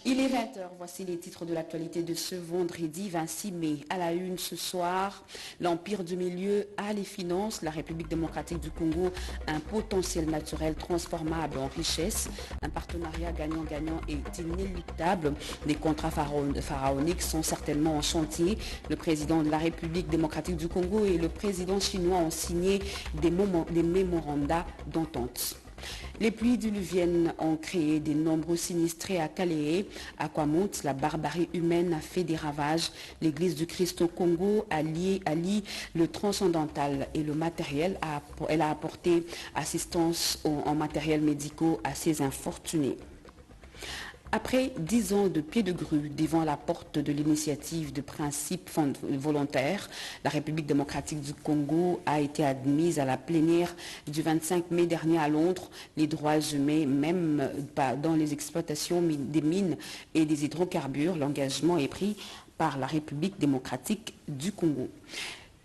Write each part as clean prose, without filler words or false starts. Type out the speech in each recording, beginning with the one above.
Il est 20 h, voici les titres de l'actualité de ce vendredi 26 mai. À la une ce soir, l'Empire du Milieu a les finances, la République démocratique du Congo, un potentiel naturel transformable en richesse, un partenariat gagnant-gagnant est inéluctable. Les contrats pharaoniques sont certainement en chantier. Le président de la République démocratique du Congo et le président chinois ont signé des mémorandums d'entente. Les pluies diluviennes ont créé de nombreux sinistrés à Calais. À Kwamount, la barbarie humaine a fait des ravages. L'Église du Christ au Congo allie le transcendantal et le matériel. Elle a apporté assistance en matériel médicaux à ces infortunés. Après 10 ans de pied de grue devant la porte de l'initiative de principe volontaire, la République démocratique du Congo a été admise à la plénière du 25 mai dernier à Londres. Les droits humains, même dans les exploitations des mines et des hydrocarbures, l'engagement est pris par la République démocratique du Congo.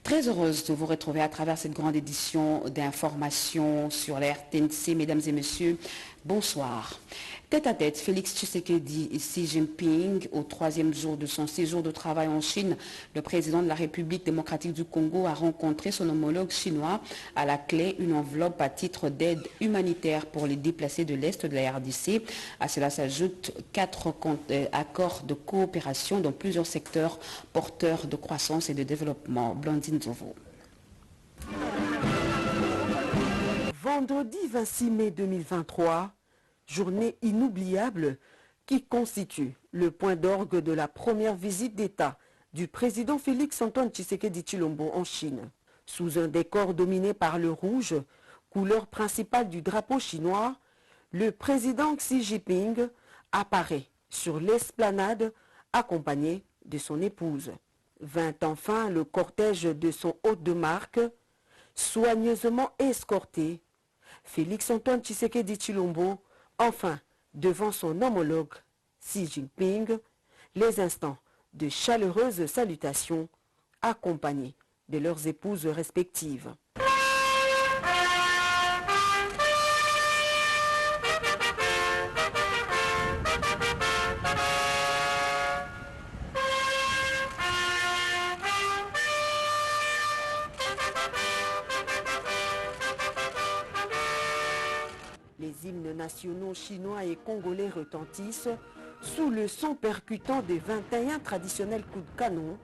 Très heureuse de vous retrouver à travers cette grande édition d'information sur la RTNC. Mesdames et messieurs, bonsoir. Tête à tête, Félix Tshisekedi et Xi Jinping, au 3e jour de son séjour de travail en Chine, le président de la République démocratique du Congo a rencontré son homologue chinois. À la clé, une enveloppe à titre d'aide humanitaire pour les déplacés de l'Est de la RDC. À cela s'ajoutent 4 accords de coopération dans plusieurs secteurs porteurs de croissance et de développement. Blandine Zovo. Vendredi 26 mai 2023, journée inoubliable qui constitue le point d'orgue de la première visite d'État du président Félix-Antoine Tshisekedi Tshilombo en Chine. Sous un décor dominé par le rouge, couleur principale du drapeau chinois, le président Xi Jinping apparaît sur l'esplanade accompagné de son épouse. Vint enfin le cortège de son hôte de marque, soigneusement escorté. Félix-Antoine Tshisekedi Tshilombo, enfin devant son homologue Xi Jinping, les instants de chaleureuses salutations accompagnés de leurs épouses respectives. Les hymnes nationaux chinois et congolais retentissent sous le son percutant des 21 traditionnels coups de canon,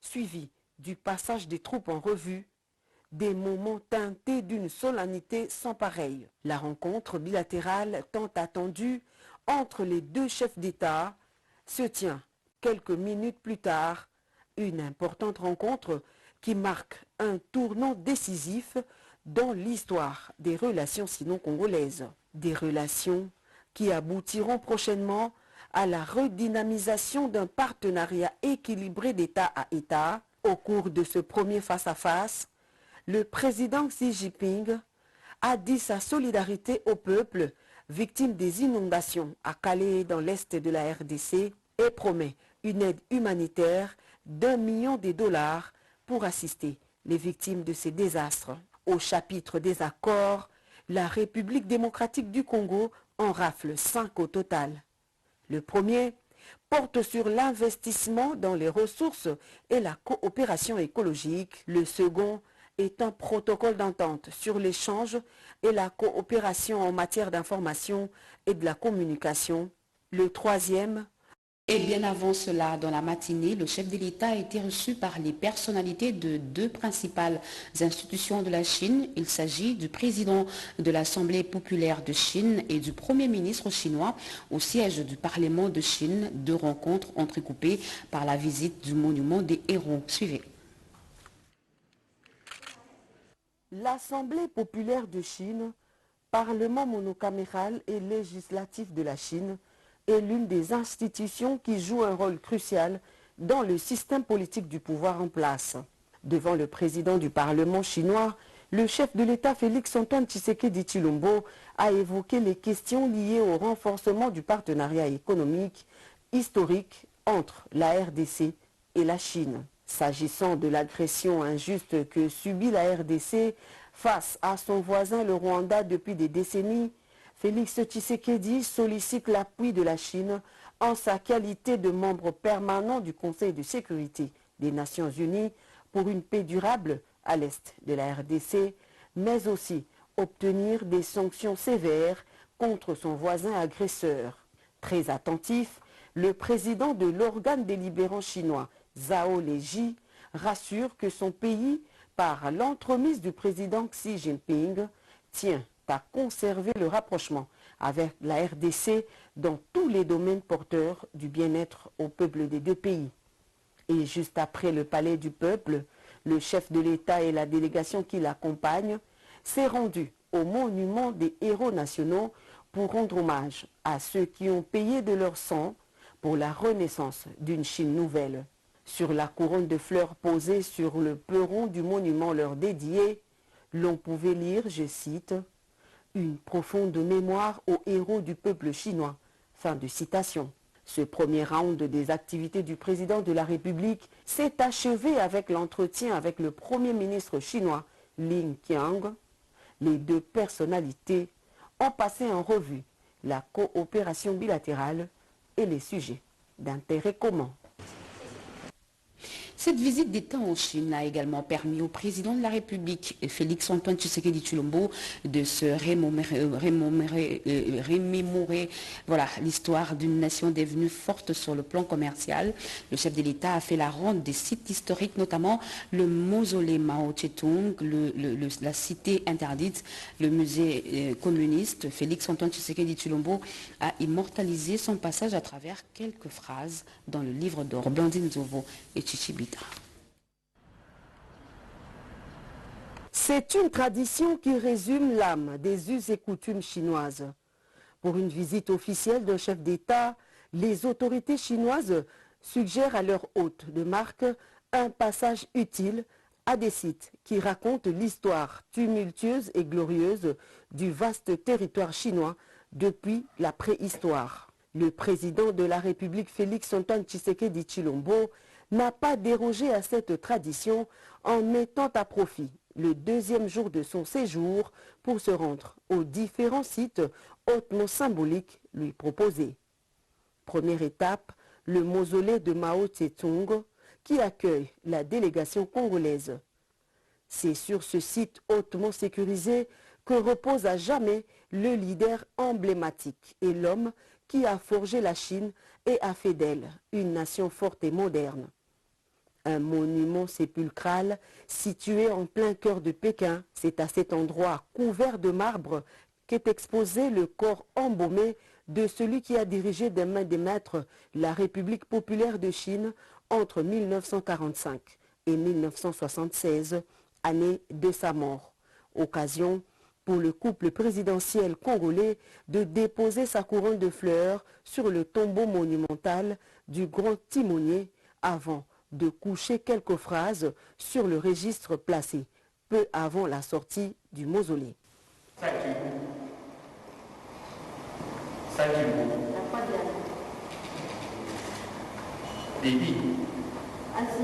suivis du passage des troupes en revue, des moments teintés d'une solennité sans pareille. La rencontre bilatérale tant attendue entre les deux chefs d'État se tient quelques minutes plus tard, une importante rencontre qui marque un tournant décisif dans l'histoire des relations sino-congolaises. Des relations qui aboutiront prochainement à la redynamisation d'un partenariat équilibré d'État à État. Au cours de ce premier face-à-face, le président Xi Jinping a dit sa solidarité au peuple victime des inondations à Calais dans l'est de la RDC et promet une aide humanitaire d'1 million de dollars pour assister les victimes de ces désastres. Au chapitre des accords, la République démocratique du Congo en rafle 5 au total. Le premier porte sur l'investissement dans les ressources et la coopération écologique. Le second est un protocole d'entente sur l'échange et la coopération en matière d'information et de la communication. Le troisième. Et bien avant cela, dans la matinée, le chef de l'État a été reçu par les personnalités de 2 principales institutions de la Chine. Il s'agit du président de l'Assemblée populaire de Chine et du Premier ministre chinois au siège du Parlement de Chine. 2 rencontres entrecoupées par la visite du monument des héros. Suivez. L'Assemblée populaire de Chine, Parlement monocaméral et législatif de la Chine, est l'une des institutions qui joue un rôle crucial dans le système politique du pouvoir en place. Devant le président du Parlement chinois, le chef de l'État Félix-Antoine Tshisekedi Tshilombo a évoqué les questions liées au renforcement du partenariat économique historique entre la RDC et la Chine. S'agissant de l'agression injuste que subit la RDC face à son voisin le Rwanda depuis des décennies, Félix Tshisekedi sollicite l'appui de la Chine en sa qualité de membre permanent du Conseil de sécurité des Nations Unies pour une paix durable à l'est de la RDC, mais aussi obtenir des sanctions sévères contre son voisin agresseur. Très attentif, le président de l'organe délibérant chinois, Zhao Leji, rassure que son pays, par l'entremise du président Xi Jinping, tient à conserver le rapprochement avec la RDC dans tous les domaines porteurs du bien-être au peuple des deux pays. Et juste après le palais du peuple, le chef de l'État et la délégation qui l'accompagne s'est rendu au monument des héros nationaux pour rendre hommage à ceux qui ont payé de leur sang pour la renaissance d'une Chine nouvelle. Sur la couronne de fleurs posée sur le perron du monument leur dédié, l'on pouvait lire, je cite, « Une profonde mémoire aux héros du peuple chinois ». Fin de citation. Ce premier round des activités du président de la République s'est achevé avec l'entretien avec le Premier ministre chinois, Li Qiang. Les deux personnalités ont passé en revue la coopération bilatérale et les sujets d'intérêt commun. Cette visite d'État en Chine a également permis au président de la République, Félix Antoine Tshisekedi Tshilombo, de se remémorer l'histoire d'une nation devenue forte sur le plan commercial. Le chef de l'État a fait la ronde des sites historiques, notamment le mausolée Mao Tse-tung, la cité interdite, le musée communiste. Félix Antoine Tshisekedi Tshilombo a immortalisé son passage à travers quelques phrases dans le livre d'or Blandine Zovo et Chichibita. C'est une tradition qui résume l'âme des us et coutumes chinoises. Pour une visite officielle d'un chef d'État, les autorités chinoises suggèrent à leur hôte de marque un passage utile à des sites qui racontent l'histoire tumultueuse et glorieuse du vaste territoire chinois depuis la préhistoire. Le président de la République Félix Antoine Tshisekedi Tshilombo n'a pas dérogé à cette tradition en mettant à profit le deuxième jour de son séjour pour se rendre aux différents sites hautement symboliques lui proposés. Première étape, le mausolée de Mao Tse-tung qui accueille la délégation congolaise. C'est sur ce site hautement sécurisé que repose à jamais le leader emblématique et l'homme qui a forgé la Chine et a fait d'elle une nation forte et moderne. Un monument sépulcral situé en plein cœur de Pékin. C'est à cet endroit couvert de marbre qu'est exposé le corps embaumé de celui qui a dirigé des mains des maîtres la République populaire de Chine entre 1945 et 1976, année de sa mort. Occasion pour le couple présidentiel congolais de déposer sa couronne de fleurs sur le tombeau monumental du grand timonier avant de coucher quelques phrases sur le registre placé peu avant la sortie du mausolée. Ainsi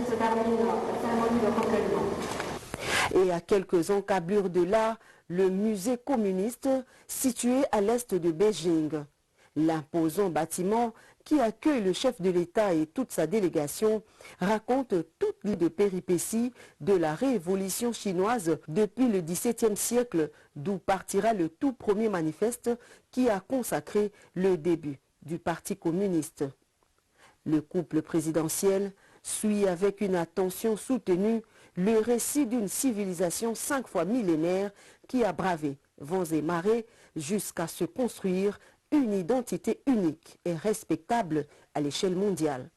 se termine la cérémonie de renouvellement. Et à quelques encablures de là, le musée communiste situé à l'est de Beijing. L'imposant bâtiment qui accueille le chef de l'État et toute sa délégation raconte toutes les péripéties de la révolution chinoise depuis le XVIIe siècle, d'où partira le tout premier manifeste qui a consacré le début du Parti communiste. Le couple présidentiel suit avec une attention soutenue le récit d'une civilisation 5 fois millénaire qui a bravé vents et marées jusqu'à se construire une identité unique et respectable à l'échelle mondiale.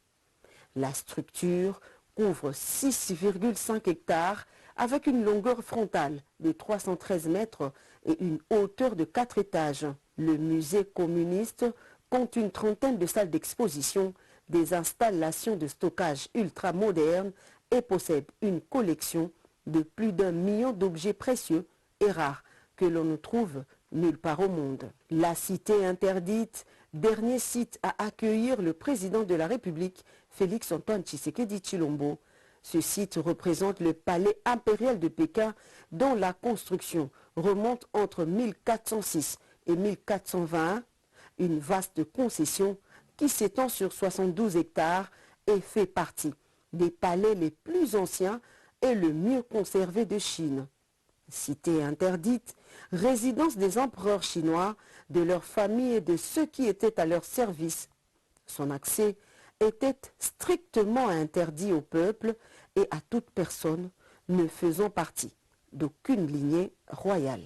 La structure couvre 6,5 hectares avec une longueur frontale de 313 mètres et une hauteur de 4 étages. Le musée communiste compte une trentaine de salles d'exposition, des installations de stockage ultra-modernes et possède une collection de plus d'1 million d'objets précieux et rares que l'on ne trouve nulle part au monde. La cité interdite, dernier site à accueillir le président de la République, Félix Antoine Tshisekedi Tshilombo. Ce site représente le palais impérial de Pékin dont la construction remonte entre 1406 et 1421, une vaste concession qui s'étend sur 72 hectares et fait partie des palais les plus anciens et le mieux conservés de Chine. Cité interdite, résidence des empereurs chinois, de leurs familles et de ceux qui étaient à leur service. Son accès était strictement interdit au peuple et à toute personne ne faisant partie d'aucune lignée royale.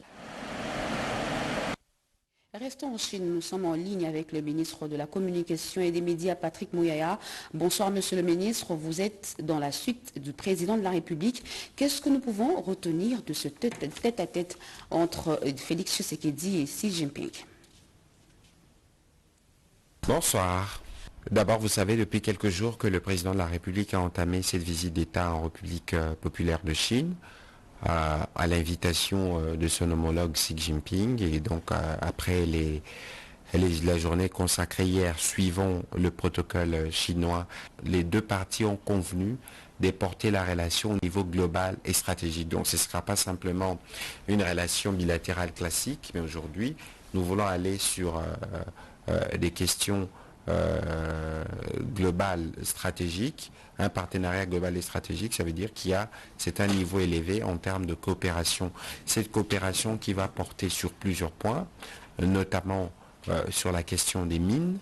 Restons en Chine, nous sommes en ligne avec le ministre de la Communication et des Médias, Patrick Mouyaya. Bonsoir Monsieur le ministre, vous êtes dans la suite du président de la République. Qu'est-ce que nous pouvons retenir de ce tête-à-tête entre Félix Tshisekedi et Xi Jinping? Bonsoir. D'abord, vous savez, depuis quelques jours que le président de la République a entamé cette visite d'État en République populaire de Chine, à l'invitation de son homologue Xi Jinping. Et donc, après la journée consacrée hier, suivant le protocole chinois, les deux parties ont convenu d'apporter la relation au niveau global et stratégique. Donc, ce ne sera pas simplement une relation bilatérale classique, mais aujourd'hui, nous voulons aller sur des questions global stratégique. Un partenariat global et stratégique, ça veut dire c'est un niveau élevé en termes de coopération. Cette coopération qui va porter sur plusieurs points, notamment sur la question des mines,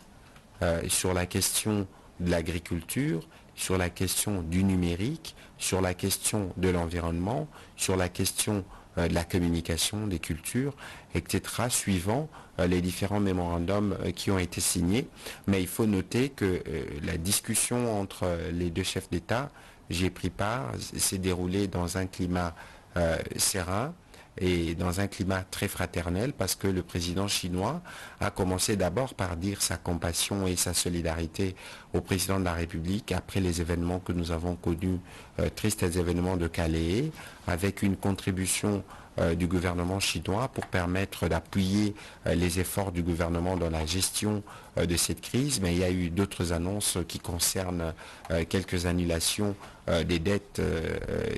sur la question de l'agriculture, sur la question du numérique, sur la question de l'environnement, sur la question de la communication, des cultures, etc., suivant les différents mémorandums qui ont été signés. Mais il faut noter que la discussion entre les deux chefs d'État, j'y ai pris part, s'est déroulée dans un climat serein et dans un climat très fraternel, parce que le président chinois a commencé d'abord par dire sa compassion et sa solidarité au président de la République après les événements que nous avons connus, tristes événements de Calais, avec une contribution du gouvernement chinois pour permettre d'appuyer les efforts du gouvernement dans la gestion de cette crise. Mais il y a eu d'autres annonces qui concernent quelques annulations des dettes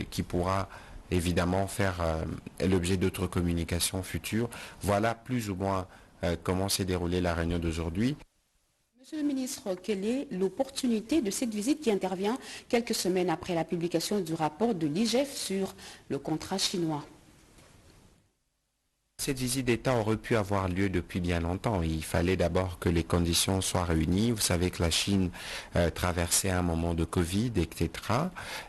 qui pourra évidemment faire l'objet d'autres communications futures. Voilà plus ou moins comment s'est déroulée la réunion d'aujourd'hui. Monsieur le ministre, quelle est l'opportunité de cette visite qui intervient quelques semaines après la publication du rapport de l'IGF sur le contrat chinois? Cette visite d'État aurait pu avoir lieu depuis bien longtemps. Il fallait d'abord que les conditions soient réunies. Vous savez que la Chine traversait un moment de Covid, etc.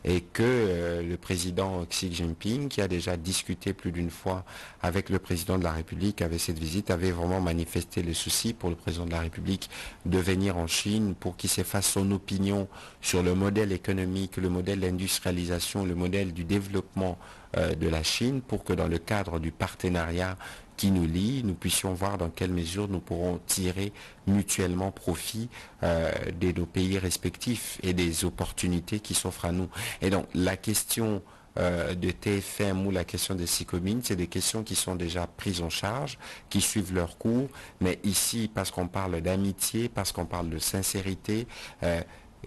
Et que le président Xi Jinping, qui a déjà discuté plus d'une fois avec le président de la République, avec cette visite, avait vraiment manifesté le souci pour le président de la République de venir en Chine pour qu'il se fasse son opinion sur le modèle économique, le modèle d'industrialisation, le modèle du développement de la Chine, pour que dans le cadre du partenariat qui nous lie, nous puissions voir dans quelle mesure nous pourrons tirer mutuellement profit de nos pays respectifs et des opportunités qui s'offrent à nous. Et donc la question de TFM ou la question des SICOMIN, c'est des questions qui sont déjà prises en charge, qui suivent leur cours, mais ici, parce qu'on parle d'amitié, parce qu'on parle de sincérité,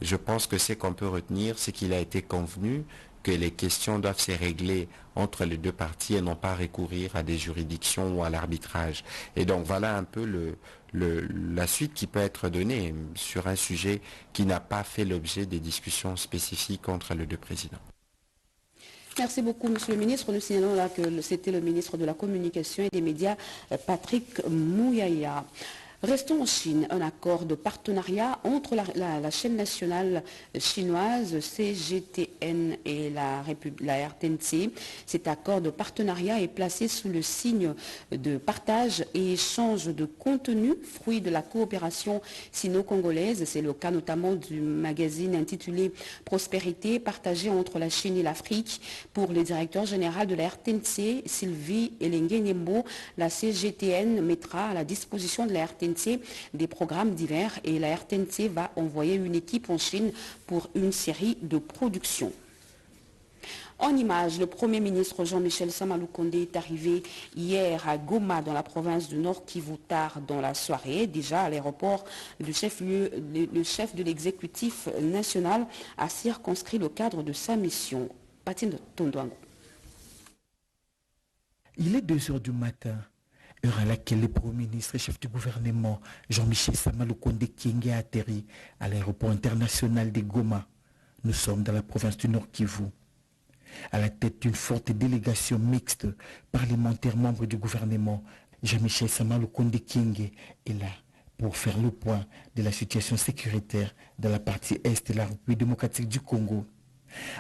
je pense que ce qu'on peut retenir, c'est qu'il a été convenu que les questions doivent se régler entre les deux parties et non pas recourir à des juridictions ou à l'arbitrage. Et donc voilà un peu la suite qui peut être donnée sur un sujet qui n'a pas fait l'objet des discussions spécifiques entre les deux présidents. Merci beaucoup, Monsieur le ministre. Nous signalons là que c'était le ministre de la Communication et des Médias, Patrick Mouyaya. Restons en Chine, un accord de partenariat entre la chaîne nationale chinoise CGTN et la RTNC. Cet accord de partenariat est placé sous le signe de partage et échange de contenu, fruit de la coopération sino-congolaise. C'est le cas notamment du magazine intitulé Prospérité, partagé entre la Chine et l'Afrique. Pour le directeur général de la RTNC, Sylvie Elengue-Niembo, la CGTN mettra à la disposition de la RTNC des programmes divers et la RTNC va envoyer une équipe en Chine pour une série de productions. En images, le Premier ministre Jean-Michel Samaloukonde est arrivé hier à Goma, dans la province du Nord Kivu, tard dans la soirée. Déjà à l'aéroport, le chef de l'exécutif national a circonscrit le cadre de sa mission. Patine Tondouango. Il est 2 heures du matin. heure à laquelle le Premier ministre et chef du gouvernement Jean-Michel Sama Lukonde Kyenge a atterri à l'aéroport international de Goma. Nous sommes dans la province du Nord Kivu. À la tête d'une forte délégation mixte parlementaire membre du gouvernement, Jean-Michel Sama Lukonde Kyenge est là pour faire le point de la situation sécuritaire dans la partie est de la République démocratique du Congo.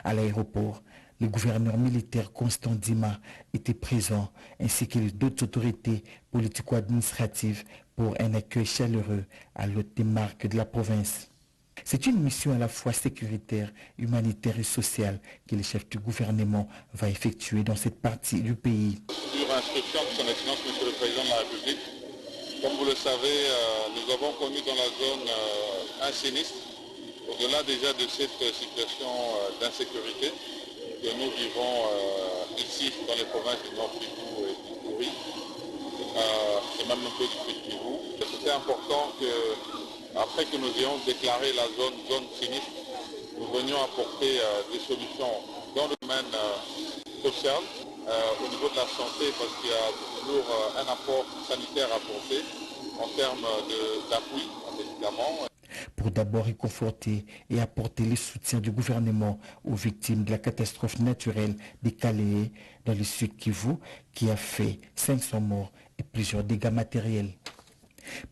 À l'aéroport, le gouverneur militaire Constant Dima était présent, ainsi que d'autres autorités politico-administratives pour un accueil chaleureux à l'hôte des marques de la province. C'est une mission à la fois sécuritaire, humanitaire et sociale que le chef du gouvernement va effectuer dans cette partie du pays. Sur instruction de son Excellence, Monsieur le Président de la République, comme vous le savez, nous avons connu dans la zone un sinistre. Au-delà déjà de cette situation d'insécurité que nous vivons ici dans les provinces du Nord Kivu et du Ituri, et même un peu du Sud Kivu, c'était important que, après que nous ayons déclaré la zone sinistre, nous venions apporter des solutions dans le domaine social, au niveau de la santé, parce qu'il y a toujours un apport sanitaire à apporter en termes d'appui en médicaments. Pour d'abord réconforter et apporter le soutien du gouvernement aux victimes de la catastrophe naturelle des Calais dans le Sud Kivu, qui a fait 500 morts et plusieurs dégâts matériels.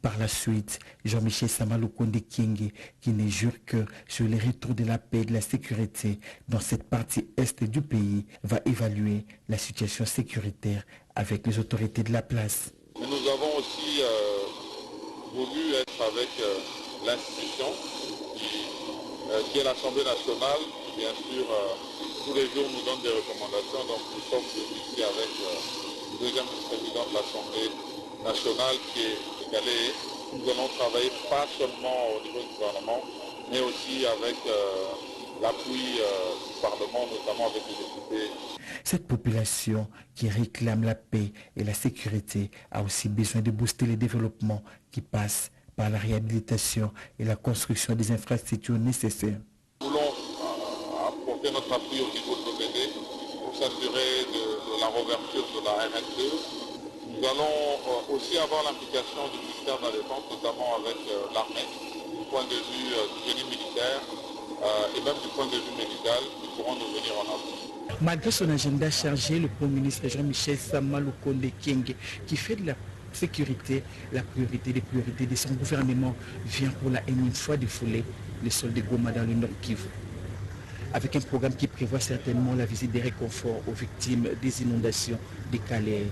Par la suite, Jean-Michel Sama Lukonde Kyenge, qui ne jure que sur les retours de la paix et de la sécurité dans cette partie est du pays, va évaluer la situation sécuritaire avec les autorités de la place. Mais nous avons aussi voulu être avec l'institution qui est l'Assemblée nationale, qui bien sûr tous les jours nous donne des recommandations. Donc nous sommes ici avec le deuxième vice-président de l'Assemblée nationale qui est Calais. Nous allons travailler pas seulement au niveau du gouvernement, mais aussi avec l'appui du Parlement, notamment avec les députés. Cette population qui réclame la paix et la sécurité a aussi besoin de booster le développement qui passe par la réhabilitation et la construction des infrastructures nécessaires. Nous voulons apporter notre appui au niveau de l'OPD pour s'assurer de la réouverture de la RN2. Nous allons aussi avoir l'implication du ministère de la Défense, notamment avec l'armée, du point de vue du génie militaire et même du point de vue médical, qui pourront nous venir en appui. Malgré son agenda chargé, le Premier ministre Jean-Michel Sama Lukonde Kyenge, qui fait de la sécurité la priorité des priorités de son gouvernement, vient pour la énième fois défouler le sol de Goma dans le Nord Kivu. Avec un programme qui prévoit certainement la visite des réconforts aux victimes des inondations des Calais.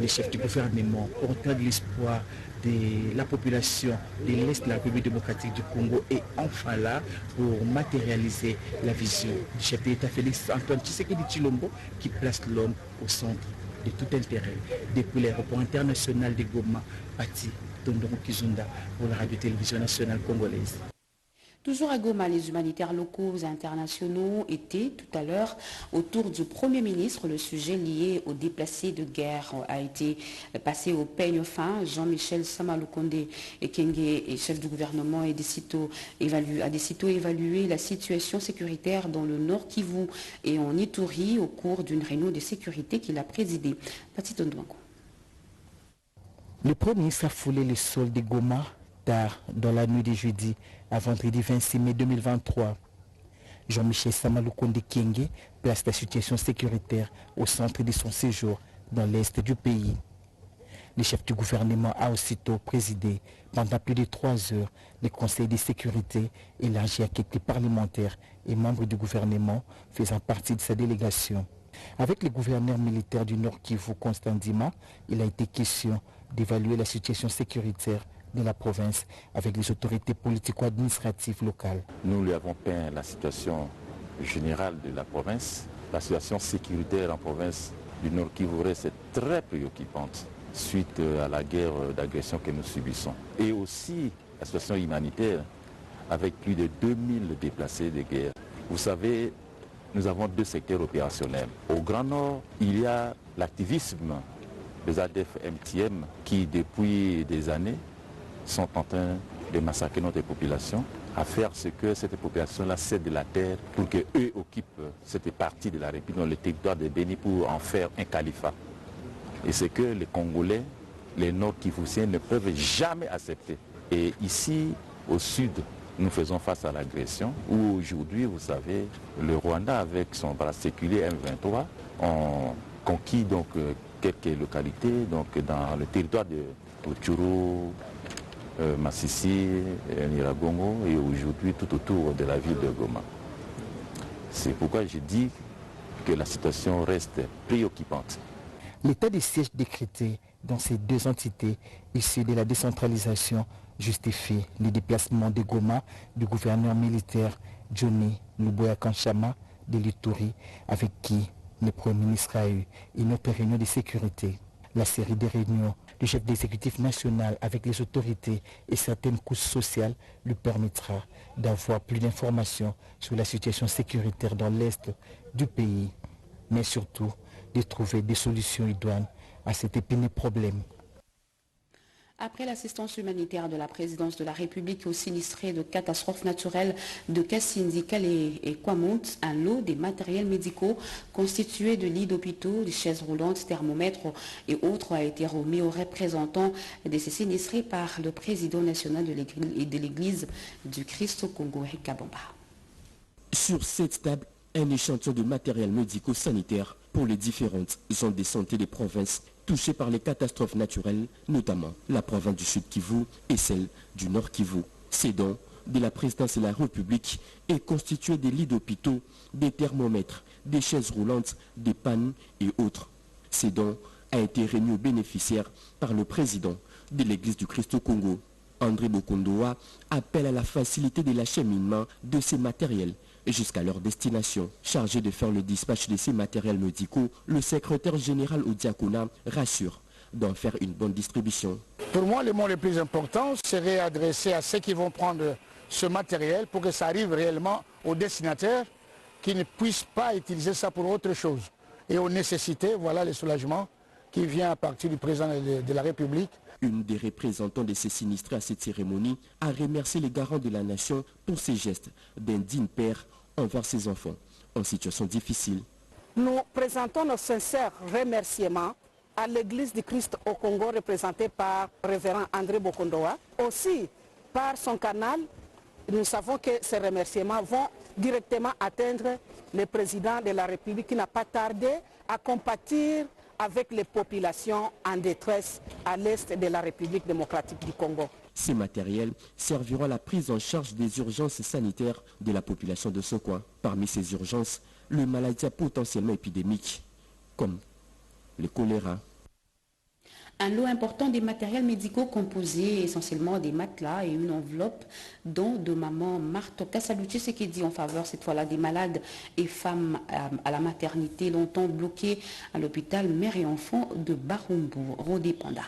Les chefs du gouvernement, porteurs de l'espoir de la population de l'Est de la République démocratique du Congo, est enfin là pour matérialiser la vision du chef de l'État Félix Antoine Tshisekedi Tshilombo, qui place l'homme au centre de tout intérêt. Depuis l'aéroport international de Goma, Pati Tondoro Kizunda pour la radio-télévision nationale congolaise. Toujours à Goma, les humanitaires locaux et internationaux étaient tout à l'heure autour du Premier ministre. Le sujet lié aux déplacés de guerre a été passé au peigne fin. Jean-Michel Sama Lukonde Kyenge, chef du gouvernement, a décidé évaluer la situation sécuritaire dans le Nord Kivu et en Ituri au cours d'une réunion de sécurité qu'il a présidée. Pati Tondouango. Le Premier ministre a foulé le sol de Goma tard dans la nuit de jeudi à vendredi 26 mai 2023. Jean-Michel Sama Lukonde Kyenge place la situation sécuritaire au centre de son séjour dans l'est du pays. Le chef du gouvernement a aussitôt présidé pendant plus de 3 heures le conseil de sécurité élargi à quelques parlementaires et membres du gouvernement faisant partie de sa délégation. Avec le gouverneur militaire du Nord Kivu, Constant Dima, il a été question d'évaluer la situation sécuritaire de la province avec les autorités politico-administratives locales. Nous lui avons peint la situation générale de la province. La situation sécuritaire en province du Nord Kivu est très préoccupante suite à la guerre d'agression que nous subissons. Et aussi la situation humanitaire avec plus de 2000 déplacés de guerre. Vous savez, nous avons 2 secteurs opérationnels. Au Grand Nord, il y a l'activisme des ADF-MTM qui depuis des années sont en train de massacrer notre population, à faire ce que cette population-là cède de la terre pour qu'eux occupent cette partie de la République, dans le territoire de Béni, pour en faire un califat. Et c'est que les Congolais les Nord-Kivusiens ne peuvent jamais accepter. Et ici, au sud, nous faisons face à l'agression où aujourd'hui, vous savez, le Rwanda avec son bras séculier M23 ont conquis donc quelques localités donc dans le territoire de Rutshuru, Masisi, Nyiragongo et aujourd'hui tout autour de la ville de Goma. C'est pourquoi je dis que la situation reste préoccupante. L'état de siège décrété dans ces deux entités issues de la décentralisation justifie le déplacement de Goma du gouverneur militaire Johnny Luboya Kanchama de l'Ituri, avec qui le Premier ministre a eu une autre réunion de sécurité. La série de réunions du chef d'exécutif national avec les autorités et certaines couches sociales lui permettra d'avoir plus d'informations sur la situation sécuritaire dans l'est du pays, mais surtout de trouver des solutions idoines à cet épineux problème. Après l'assistance humanitaire de la présidence de la République aux sinistrés de catastrophes naturelles de Kassindi, Calais et Kwamount, un lot des matériels médicaux constitués de lits d'hôpitaux, de chaises roulantes, thermomètres et autres a été remis aux représentants de ces sinistrés par le président national de l'Église du Christ au Congo, Kabamba. Sur cette table, un échantillon de matériel médico-sanitaire pour les différentes zones de santé des provinces touchées par les catastrophes naturelles, notamment la province du Sud Kivu et celle du Nord Kivu. Ces dons de la présidence de la République est constitué des lits d'hôpitaux, des thermomètres, des chaises roulantes, des pannes et autres. Ces dons a été remis aux bénéficiaires par le président de l'Église du Christ au Congo. André Bokondoa appelle à la facilité de l'acheminement de ces matériels jusqu'à leur destination. Chargé de faire le dispatch de ces matériels médicaux, le secrétaire général au diaconat rassure d'en faire une bonne distribution. Pour moi, le mot le plus important serait adressé à ceux qui vont prendre ce matériel pour que ça arrive réellement aux destinataires qui ne puissent pas utiliser ça pour autre chose. Et aux nécessités, voilà le soulagement qui vient à partir du président de la République. Une des représentants de ces sinistrés à cette cérémonie a remercié les garants de la nation pour ces gestes d'un digne père envers ses enfants en situation difficile. Nous présentons nos sincères remerciements à l'Église du Christ au Congo représentée par le révérend André Bokondoa. Aussi, par son canal, nous savons que ces remerciements vont directement atteindre le président de la République qui n'a pas tardé à compatir avec les populations en détresse à l'est de la République démocratique du Congo. Ces matériels serviront à la prise en charge des urgences sanitaires de la population de ce coin. Parmi ces urgences, les maladies potentiellement épidémiques, comme le choléra. Un lot important des matériels médicaux composés essentiellement des matelas et une enveloppe dont de maman Marthe Kassaluchi, ce qui dit en faveur cette fois-là des malades et femmes à la maternité longtemps bloquées à l'hôpital mère et enfants de Barumbu, Rodé Panda.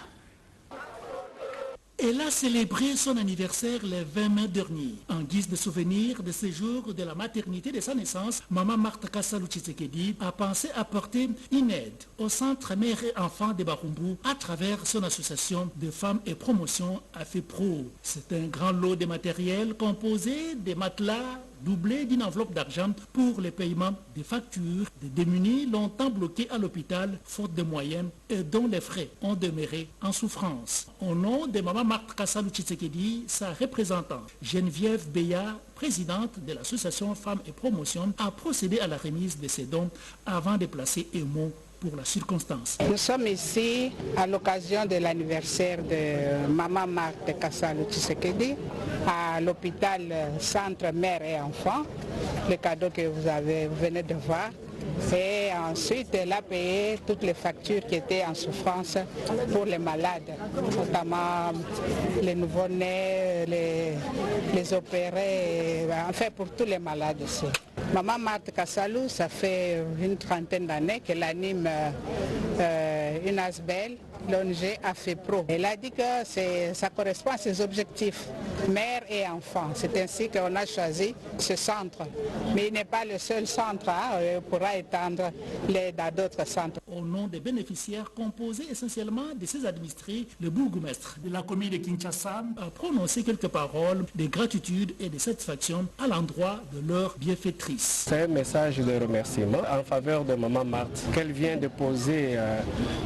Elle a célébré son anniversaire le 20 mai dernier. En guise de souvenir de ce jour de la maternité de sa naissance, Maman Marthe Kassaluchi Tsekedi a pensé apporter une aide au centre mère et enfants de Barumbu à travers son association de femmes et promotion AFEPRO. C'est un grand lot de matériel composé de matelas doublé d'une enveloppe d'argent pour le paiement des factures des démunis longtemps bloqués à l'hôpital faute de moyens et dont les frais ont demeuré en souffrance. Au nom de Maman Marthe Kassaluchi Tsekedi, sa représentante Geneviève Beya, présidente de l'association Femmes et Promotion, a procédé à la remise de ces dons avant de placer un mot pour la circonstance. Nous sommes ici à l'occasion de l'anniversaire de Maman Marthe Kassaluchi Tsekedi à l'hôpital Centre Mère et Enfants, le cadeau que vous venez de voir. Et ensuite, elle a payé toutes les factures qui étaient en souffrance pour les malades, notamment les nouveau-nés, les opérés, enfin pour tous les malades ici. Maman Marthe Kassaluchi, ça fait une trentaine d'années qu'elle anime une ASBEL, l'ONG AFEPRO. Elle a dit que ça correspond à ses objectifs, mère et enfant. C'est ainsi qu'on a choisi ce centre. Mais il n'est pas le seul centre, on pourra étendre l'aide à d'autres centres. Au nom des bénéficiaires composés essentiellement de ses administrés, le bourgmestre de la commune de Kinshasa a prononcé quelques paroles de gratitude et de satisfaction à l'endroit de leur bienfaitrice. C'est un message de remerciement en faveur de Maman Marthe qu'elle vient de poser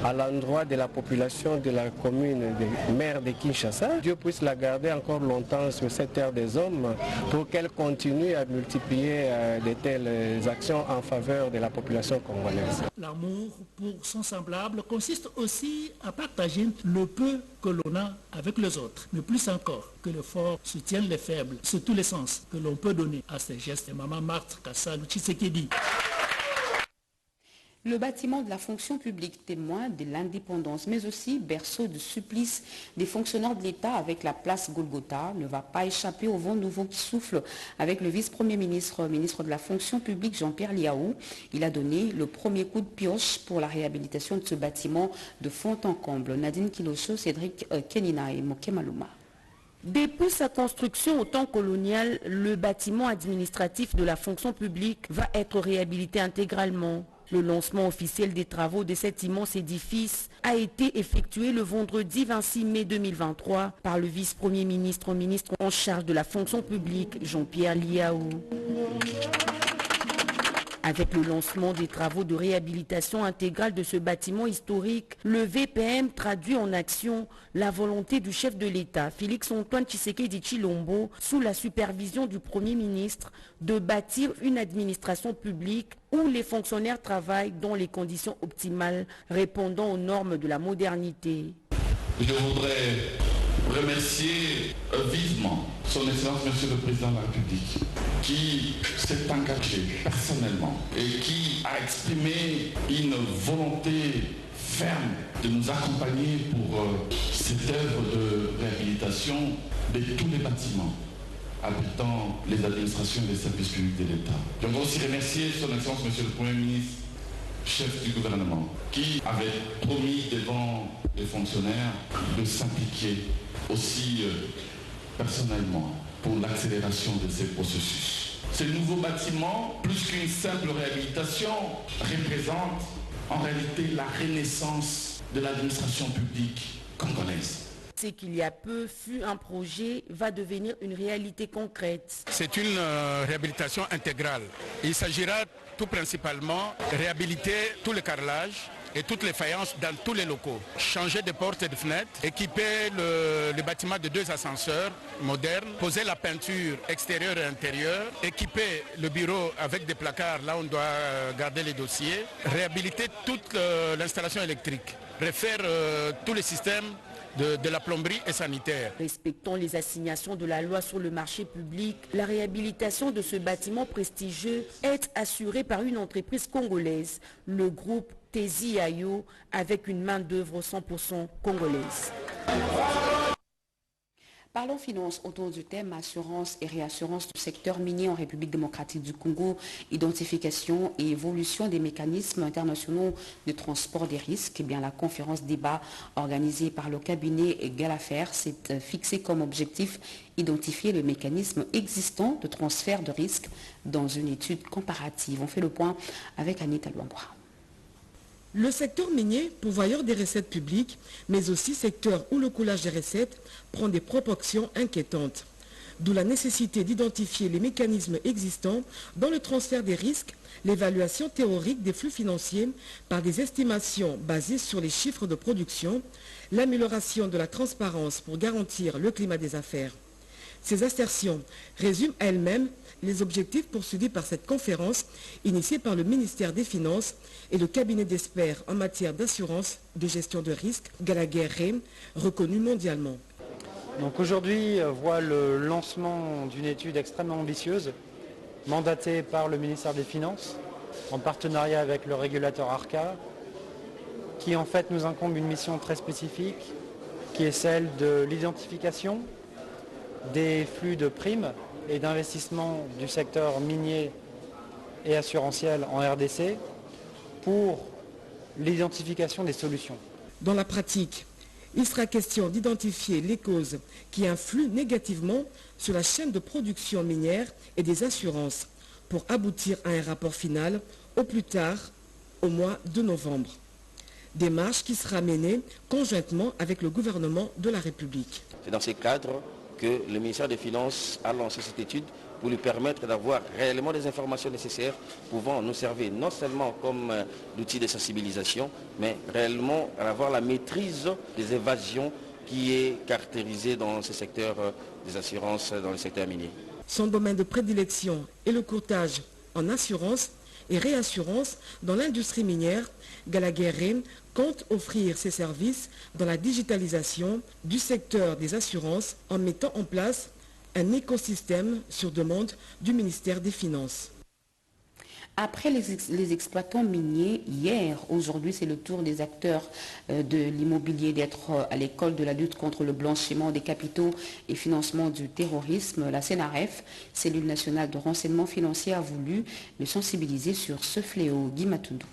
à l'endroit de la population population de la commune de maire de Kinshasa. Dieu puisse la garder encore longtemps sur cette terre des hommes pour qu'elle continue à multiplier de telles actions en faveur de la population congolaise. L'amour pour son semblable consiste aussi à partager le peu que l'on a avec les autres, mais plus encore que le fort soutienne les faibles. C'est tous les sens que l'on peut donner à ces gestes. Maman Marthe Kassalu Tshisekedi. Le bâtiment de la fonction publique, témoin de l'indépendance, mais aussi berceau de supplice des fonctionnaires de l'État avec la place Golgotha, ne va pas échapper au vent nouveau qui souffle avec le vice-premier ministre, ministre de la fonction publique Jean-Pierre Liaou. Il a donné le premier coup de pioche pour la réhabilitation de ce bâtiment de fond en comble. Nadine Kilocho, Cédric Kenina et Moké Malouma. Depuis sa construction au temps colonial, le bâtiment administratif de la fonction publique va être réhabilité intégralement. Le lancement officiel des travaux de cet immense édifice a été effectué le vendredi 26 mai 2023 par le vice-premier ministre, ministre en charge de la fonction publique, Jean-Pierre Liaou. Avec le lancement des travaux de réhabilitation intégrale de ce bâtiment historique, le VPM traduit en action la volonté du chef de l'État, Félix-Antoine Tshisekedi Tshilombo, sous la supervision du Premier ministre, de bâtir une administration publique où les fonctionnaires travaillent dans les conditions optimales répondant aux normes de la modernité. Je voudrais remercier vivement son Excellence Monsieur le Président de la République qui s'est engagé personnellement et qui a exprimé une volonté ferme de nous accompagner pour cette œuvre de réhabilitation de tous les bâtiments abritant les administrations et les services publics de l'État. Je veux aussi remercier son Excellence Monsieur le Premier ministre, chef du gouvernement, qui avait promis devant les fonctionnaires de s'impliquer aussi personnellement pour l'accélération de ces processus. Ce nouveau bâtiment, plus qu'une simple réhabilitation, représente en réalité la renaissance de l'administration publique congolaise. Ce qu'il y a peu fut un projet va devenir une réalité concrète. C'est une réhabilitation intégrale. Il s'agira tout principalement de réhabiliter tout le carrelage et toutes les faïences dans tous les locaux. Changer de portes et de fenêtres, équiper le bâtiment de 2 ascenseurs modernes, poser la peinture extérieure et intérieure, équiper le bureau avec des placards là où on doit garder les dossiers, réhabiliter toute l'installation électrique, refaire tous les systèmes de la plomberie et sanitaire. Respectant les assignations de la loi sur le marché public, la réhabilitation de ce bâtiment prestigieux est assurée par une entreprise congolaise, le groupe Tezi Ayo, avec une main-d'œuvre 100% congolaise. Parlons finances autour du thème assurance et réassurance du secteur minier en République démocratique du Congo, identification et évolution des mécanismes internationaux de transport des risques. Eh bien, la conférence débat organisée par le cabinet Galafer s'est fixée comme objectif identifier le mécanisme existant de transfert de risques dans une étude comparative. On fait le point avec Anita Luambwa. Le secteur minier, pourvoyeur des recettes publiques, mais aussi secteur où le coulage des recettes prend des proportions inquiétantes. D'où la nécessité d'identifier les mécanismes existants dans le transfert des risques, l'évaluation théorique des flux financiers par des estimations basées sur les chiffres de production, l'amélioration de la transparence pour garantir le climat des affaires. Ces assertions résument à elles-mêmes les objectifs poursuivis par cette conférence initiée par le ministère des Finances et le cabinet d'experts en matière d'assurance de gestion de risque, Gallagher Re, reconnu mondialement. Donc aujourd'hui voit le lancement d'une étude extrêmement ambitieuse, mandatée par le ministère des Finances, en partenariat avec le régulateur ARCA, qui en fait nous incombe une mission très spécifique, qui est celle de l'identification des flux de primes et d'investissement du secteur minier et assurantiel en RDC pour l'identification des solutions. Dans la pratique, il sera question d'identifier les causes qui influent négativement sur la chaîne de production minière et des assurances pour aboutir à un rapport final au plus tard au mois de novembre. Démarche qui sera menée conjointement avec le gouvernement de la République. C'est dans ces cadres que le ministère des Finances a lancé cette étude pour lui permettre d'avoir réellement les informations nécessaires pouvant nous servir non seulement comme outil de sensibilisation, mais réellement avoir la maîtrise des évasions qui est caractérisée dans ce secteur des assurances, dans le secteur minier. Son domaine de prédilection est le courtage en assurance et réassurance dans l'industrie minière. Gallagher Rennes compte offrir ses services dans la digitalisation du secteur des assurances en mettant en place un écosystème sur demande du ministère des Finances. Après les exploitants miniers, aujourd'hui c'est le tour des acteurs de l'immobilier d'être à l'école de la lutte contre le blanchiment des capitaux et financement du terrorisme. La CNRF, cellule nationale de renseignement financier, a voulu le sensibiliser sur ce fléau. Guy Matoudou.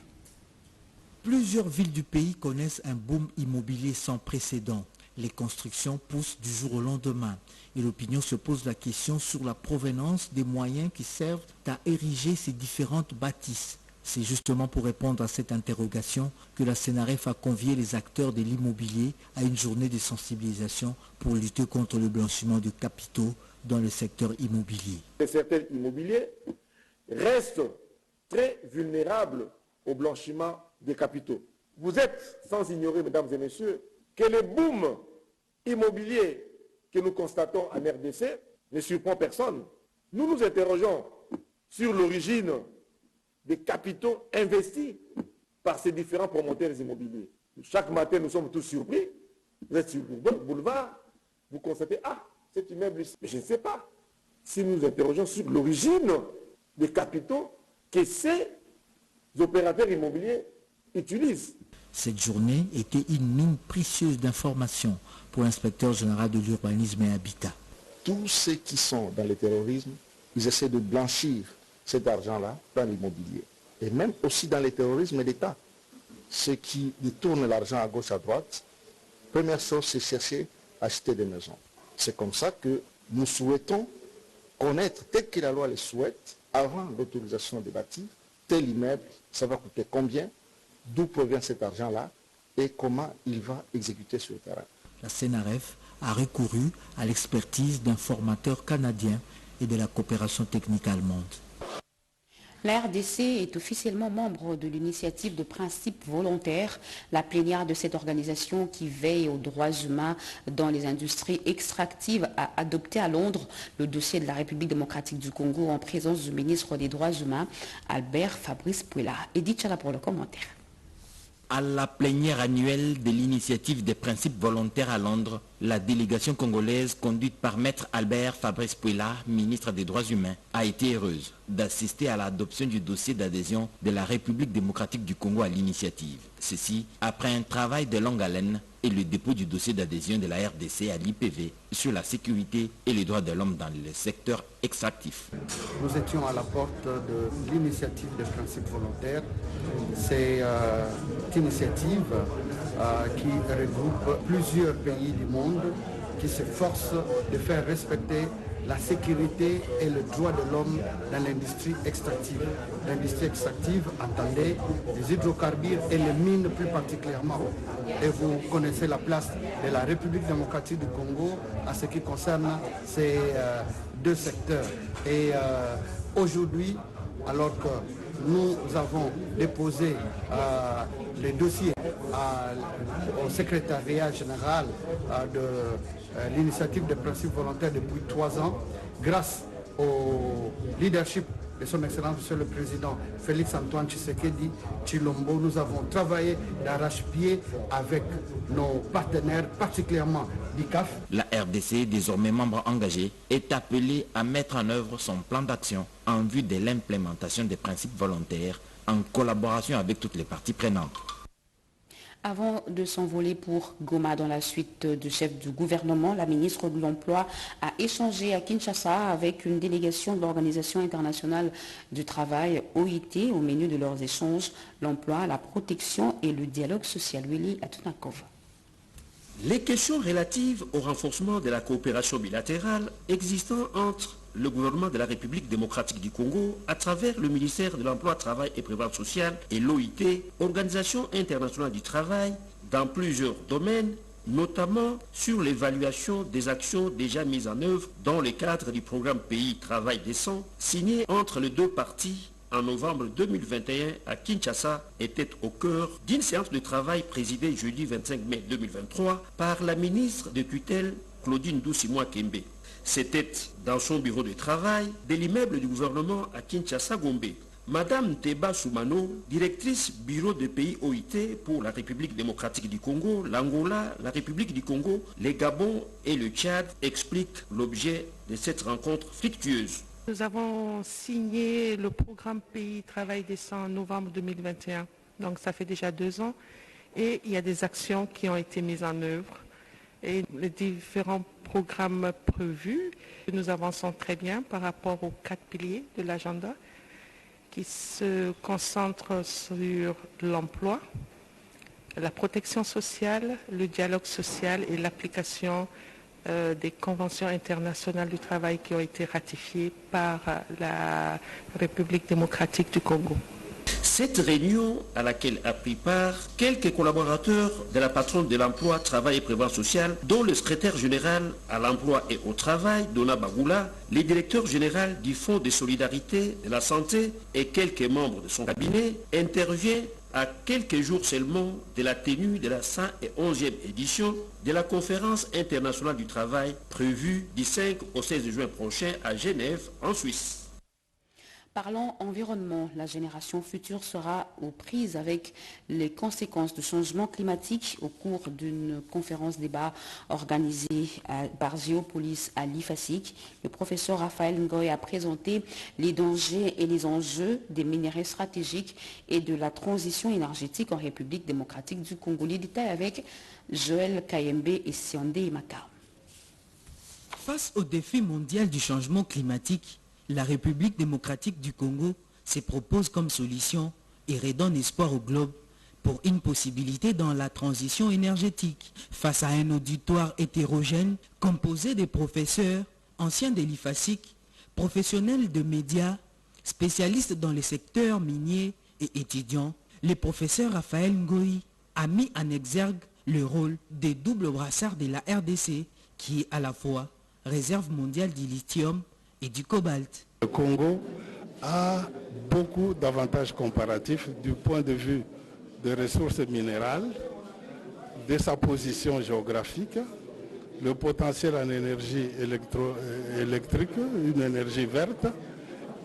Plusieurs villes du pays connaissent un boom immobilier sans précédent. Les constructions poussent du jour au lendemain et l'opinion se pose la question sur la provenance des moyens qui servent à ériger ces différentes bâtisses. C'est justement pour répondre à cette interrogation que la CNRF a convié les acteurs de l'immobilier à une journée de sensibilisation pour lutter contre le blanchiment de capitaux dans le secteur immobilier. Certains immobiliers restent très vulnérables au blanchiment des capitaux. Vous êtes sans ignorer, mesdames et messieurs, que le boom immobilier que nous constatons en RDC ne surprend personne. Nous nous interrogeons sur l'origine des capitaux investis par ces différents promoteurs immobiliers. Chaque matin, nous sommes tous surpris. Vous êtes sur le boulevard, vous constatez, ah, cet immeuble ici. Mais je ne sais pas. Si nous nous interrogeons sur l'origine des capitaux que ces opérateurs immobiliers utilisent. Cette journée était une mine précieuse d'informations pour l'inspecteur général de l'urbanisme et habitat. Tous ceux qui sont dans le terrorisme, ils essaient de blanchir cet argent-là dans l'immobilier. Et même aussi dans le terrorisme d'État. Ceux qui détournent l'argent à gauche, à droite, première chose, c'est chercher à acheter des maisons. C'est comme ça que nous souhaitons connaître, tel que la loi le souhaite, avant l'autorisation de bâtir, tel immeuble, ça va coûter combien, d'où provient cet argent-là et comment il va exécuter sur le terrain. La CNRF a recouru à l'expertise d'un formateur canadien et de la coopération technique allemande. La RDC est officiellement membre de l'initiative de principe volontaire, la plénière de cette organisation qui veille aux droits humains dans les industries extractives a adopté à Londres le dossier de la République démocratique du Congo en présence du ministre des Droits humains, Albert Fabrice Puela. Edith Chala pour le commentaire. À la plénière annuelle de l'initiative des principes volontaires à Londres, la délégation congolaise conduite par Maître Albert Fabrice Puela, ministre des Droits humains, a été heureuse d'assister à l'adoption du dossier d'adhésion de la République démocratique du Congo à l'initiative. Ceci après un travail de longue haleine et le dépôt du dossier d'adhésion de la RDC à l'IPV sur la sécurité et les droits de l'homme dans le secteur extractif. Nous étions à la porte de l'initiative des principes volontaires. C'est une initiative qui regroupe plusieurs pays du monde qui s'efforcent de faire respecter la sécurité et le droit de l'homme dans l'industrie extractive. L'industrie extractive, entendez, les hydrocarbures et les mines plus particulièrement. Et vous connaissez la place de la République démocratique du Congo en ce qui concerne ces deux secteurs. Et aujourd'hui, alors que nous avons déposé les dossiers au secrétariat général de l'initiative des principes volontaires depuis 3 ans, grâce au leadership de son Excellence Monsieur le Président Félix Antoine Tshisekedi Tshilombo, nous avons travaillé d'arrache-pied avec nos partenaires, particulièrement l'ICAF. La RDC, désormais membre engagé, est appelée à mettre en œuvre son plan d'action en vue de l'implémentation des principes volontaires en collaboration avec toutes les parties prenantes. Avant de s'envoler pour Goma dans la suite du chef du gouvernement, la ministre de l'Emploi a échangé à Kinshasa avec une délégation de l'Organisation internationale du travail, OIT, au menu de leurs échanges, l'emploi, la protection et le dialogue social. Willy Atunakov. Les questions relatives au renforcement de la coopération bilatérale existant entre le gouvernement de la République démocratique du Congo à travers le ministère de l'Emploi, Travail et Prévoyance sociale et l'OIT, Organisation internationale du travail, dans plusieurs domaines, notamment sur l'évaluation des actions déjà mises en œuvre dans le cadre du programme Pays Travail Décent, signé entre les deux parties en novembre 2021 à Kinshasa, était au cœur d'une séance de travail présidée jeudi 25 mai 2023 par la ministre de tutelle Claudine Doucimois-Kembe. C'était dans son bureau de travail de l'immeuble du gouvernement à Kinshasa-Gombe. Madame Teba Soumano, directrice bureau de pays OIT pour la République démocratique du Congo, l'Angola, la République du Congo, le Gabon et le Tchad, explique l'objet de cette rencontre fructueuse. Nous avons signé le programme Pays Travail Décent en novembre 2021, donc ça fait déjà 2 ans, et il y a des actions qui ont été mises en œuvre. Et les différents programmes prévus, nous avançons très bien par rapport aux 4 piliers de l'agenda qui se concentrent sur l'emploi, la protection sociale, le dialogue social et l'application des conventions internationales du travail qui ont été ratifiées par la République démocratique du Congo. Cette réunion à laquelle a pris part quelques collaborateurs de la patronne de l'emploi, travail et prévoyance sociale, dont le secrétaire général à l'emploi et au travail, Dona Bagoula, le directeur général du Fonds de solidarité de la santé et quelques membres de son cabinet, intervient à quelques jours seulement de la tenue de la 111e édition de la conférence internationale du travail prévue du 5 au 16 juin prochain à Genève, en Suisse. Parlons environnement, la génération future sera aux prises avec les conséquences du changement climatique au cours d'une conférence débat organisée par Géopolis à l'IFASIC. Le professeur Raphaël Ngoy a présenté les dangers et les enjeux des minerais stratégiques et de la transition énergétique en République démocratique du Congo. Les détails avec Joël Kayembe et Siandé Imaka. Face au défi mondial du changement climatique, la République démocratique du Congo se propose comme solution et redonne espoir au globe pour une possibilité dans la transition énergétique. Face à un auditoire hétérogène composé de professeurs, anciens de l'IFASIC, professionnels de médias, spécialistes dans les secteurs miniers et étudiants, le professeur Raphaël Ngoy a mis en exergue le rôle des doubles brassards de la RDC qui est à la fois réserve mondiale du lithium et du cobalt. Le Congo a beaucoup d'avantages comparatifs du point de vue des ressources minérales, de sa position géographique, le potentiel en énergie électrique, une énergie verte,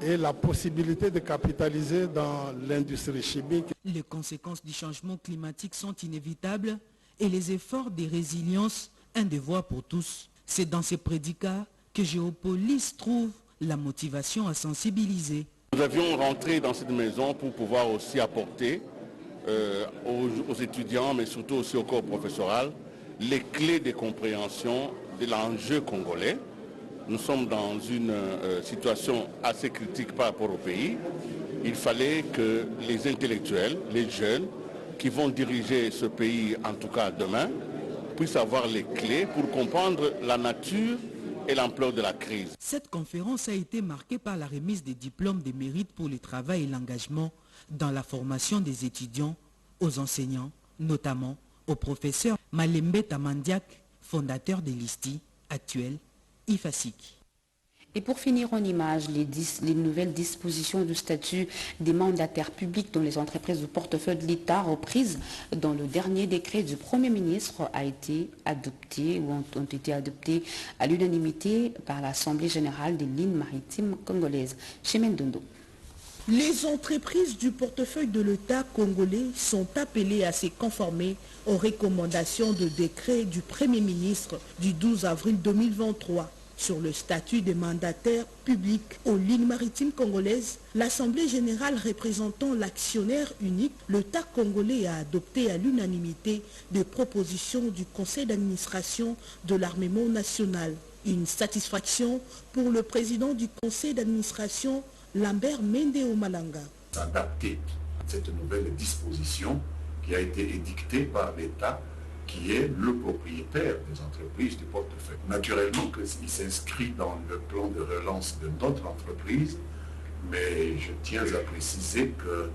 et la possibilité de capitaliser dans l'industrie chimique. Les conséquences du changement climatique sont inévitables et les efforts de résilience un devoir pour tous. C'est dans ces prédicats que Géopolis trouve la motivation à sensibiliser. Nous avions rentré dans cette maison pour pouvoir aussi apporter aux étudiants, mais surtout aussi au corps professoral, les clés de compréhension de l'enjeu congolais. Nous sommes dans une situation assez critique par rapport au pays. Il fallait que les intellectuels, les jeunes, qui vont diriger ce pays, en tout cas demain, puissent avoir les clés pour comprendre la nature et l'ampleur de la crise. Cette conférence a été marquée par la remise des diplômes de mérite pour le travail et l'engagement dans la formation des étudiants, aux enseignants, notamment au professeur Malembe Tamandiak, fondateur de l'ISTI, actuel IFASIC. Et pour finir en images, les nouvelles dispositions du statut des mandataires publics dans les entreprises de portefeuille de l'État reprises dans le dernier décret du Premier ministre a été adopté ou ont été adoptés à l'unanimité par l'Assemblée générale des lignes maritimes congolaises. Chemin Dondo. Les entreprises du portefeuille de l'État congolais sont appelées à se conformer aux recommandations de décret du Premier ministre du 12 avril 2023. Sur le statut des mandataires publics aux lignes maritimes congolaises, l'Assemblée générale représentant l'actionnaire unique, l'État congolais a adopté à l'unanimité des propositions du conseil d'administration de l'armement national. Une satisfaction pour le président du conseil d'administration, Lambert Mende Omalanga. S'adapter à cette nouvelle disposition qui a été édictée par l'État, qui est le propriétaire des entreprises du portefeuille. Naturellement qu'il s'inscrit dans le plan de relance de notre entreprise, mais je tiens à préciser que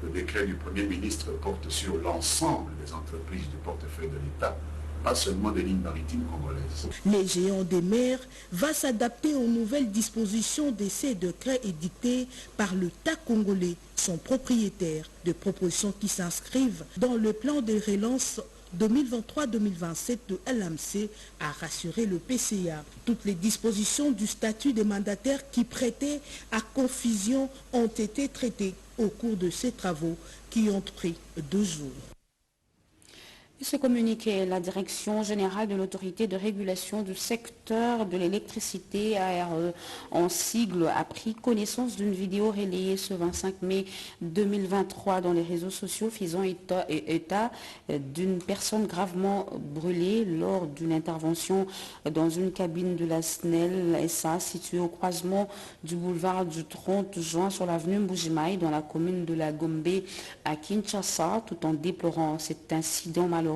le décret du Premier ministre porte sur l'ensemble des entreprises du portefeuille de l'État, pas seulement des lignes maritimes congolaises. Les géants des mers va s'adapter aux nouvelles dispositions de ces décrets édictés par l'État congolais, son propriétaire, de propositions qui s'inscrivent dans le plan de relance 2023-2027 de LMC, a rassuré le PCA. Toutes les dispositions du statut des mandataires qui prêtaient à confusion ont été traitées au cours de ces travaux qui ont pris 2 jours. Ce communiqué, la Direction générale de l'autorité de régulation du secteur de l'électricité, ARE, en sigle, a pris connaissance d'une vidéo relayée ce 25 mai 2023 dans les réseaux sociaux faisant état d'une personne gravement brûlée lors d'une intervention dans une cabine de la SNEL SA située au croisement du boulevard du 30 juin sur l'avenue Mbujimaï dans la commune de la Gombe à Kinshasa, tout en déplorant cet incident malheureux.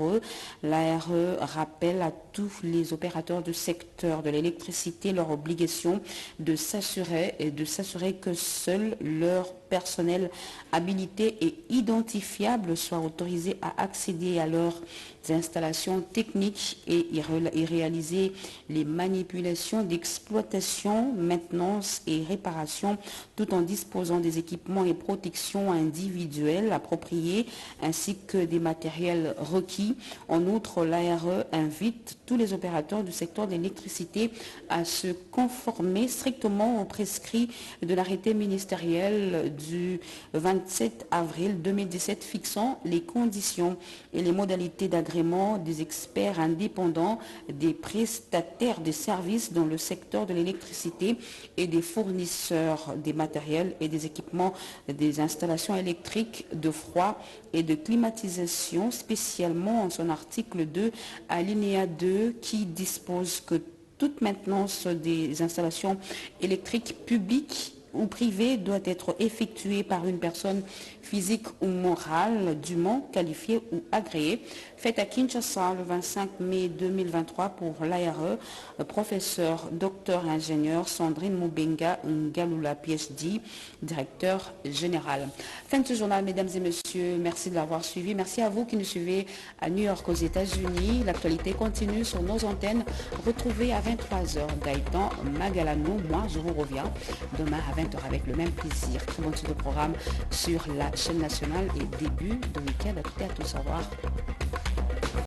L'ARE rappelle à tous les opérateurs du secteur de l'électricité leur obligation de s'assurer que seul leur personnel habilité et identifiable soit autorisé à accéder à leurs installations techniques et y réaliser les manipulations d'exploitation, maintenance et réparation, tout en disposant des équipements et protections individuelles appropriés ainsi que des matériels requis. En outre, l'ARE invite tous les opérateurs du secteur de l'électricité à se conformer strictement aux prescrits de l'arrêté ministériel du 27 avril 2017 fixant les conditions et les modalités d'agrément des experts indépendants, des prestataires de services dans le secteur de l'électricité et des fournisseurs des matériels et des équipements des installations électriques de froid et de climatisation, spécialement en son article 2, alinéa 2, qui dispose que toute maintenance des installations électriques publiques ou privée doit être effectuée par une personne physique ou morale dûment qualifiée ou agréée. Faite à Kinshasa le 25 mai 2023 pour l'ARE, professeur, docteur, ingénieur Sandrine Moubenga Ngalula, PhD, directeur général. Fin de ce journal, mesdames et messieurs, merci de l'avoir suivi. Merci à vous qui nous suivez à New York aux États-Unis. L'actualité continue sur nos antennes. Retrouvez à 23h Gaëtan Magalano. Moi, je vous reviens demain à 20h avec le même plaisir. Très bonne suite de programme sur la chaîne nationale et début de week-end à tout et à tous. Au revoir.